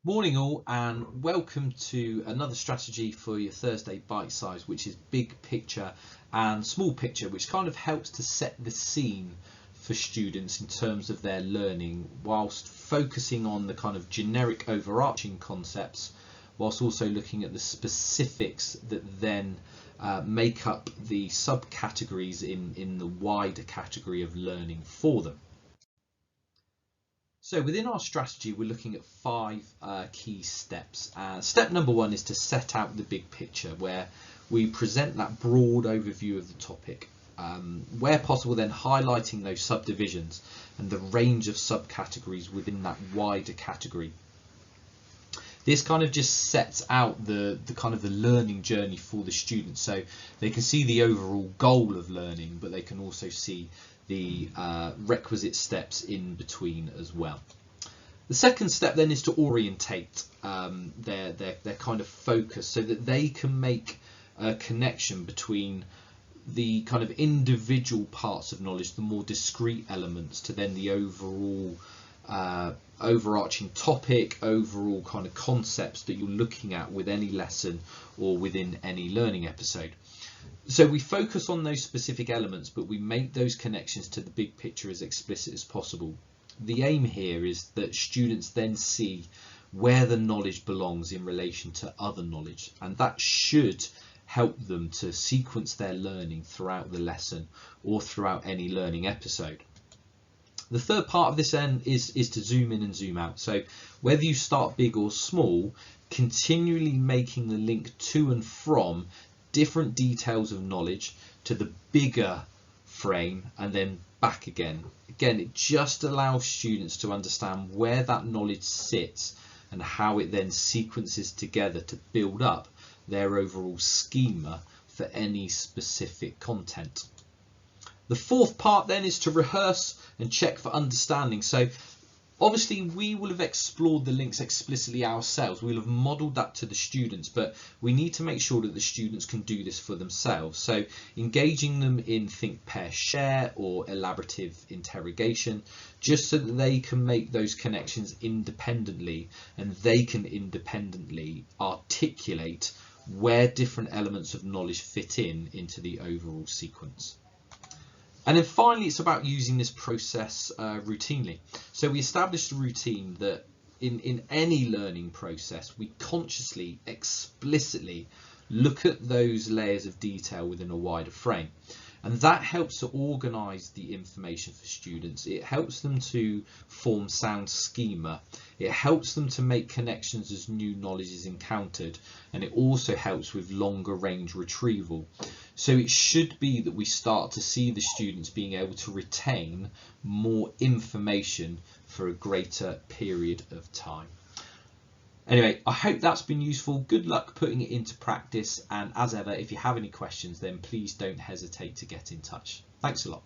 Morning all, and welcome to another strategy for your Thursday bite size, which is big picture and small picture, which kind of helps to set the scene for students in terms of their learning, whilst focusing on the kind of generic overarching concepts, whilst also looking at the specifics that then make up the subcategories in the wider category of learning for them. So within our strategy, we're looking at five key steps. Step number one is to set out the big picture, where we present that broad overview of the topic. Where possible, then highlighting those subdivisions and the range of subcategories within that wider category. This kind of just sets out the kind of the learning journey for the students, so they can see the overall goal of learning, but they can also see the requisite steps in between as well. The second step then is to orientate their kind of focus, so that they can make a connection between the kind of individual parts of knowledge, the more discrete elements, to then the overall overarching topic, overall kind of concepts that you're looking at with any lesson or within any learning episode. So we focus on those specific elements, but we make those connections to the big picture as explicit as possible. The aim here is that students then see where the knowledge belongs in relation to other knowledge, and that should help them to sequence their learning throughout the lesson or throughout any learning episode. The third part of this then is to zoom in and zoom out. So whether you start big or small, continually making the link to and from different details of knowledge to the bigger frame and then back again. Again, it just allows students to understand where that knowledge sits and how it then sequences together to build up their overall schema for any specific content. The fourth part then is to rehearse and check for understanding. So obviously we will have explored the links explicitly ourselves. We'll have modeled that to the students, but we need to make sure that the students can do this for themselves. So engaging them in think, pair, share or elaborative interrogation, just so that they can make those connections independently and they can independently articulate where different elements of knowledge fit into the overall sequence. And then finally, it's about using this process routinely. So we established a routine that in any learning process, we consciously, explicitly look at those layers of detail within a wider frame. And that helps to organise the information for students. It helps them to form sound schema. It helps them to make connections as new knowledge is encountered. And it also helps with longer range retrieval. So it should be that we start to see the students being able to retain more information for a greater period of time. Anyway, I hope that's been useful. Good luck putting it into practice, and as ever, if you have any questions, then please don't hesitate to get in touch. Thanks a lot.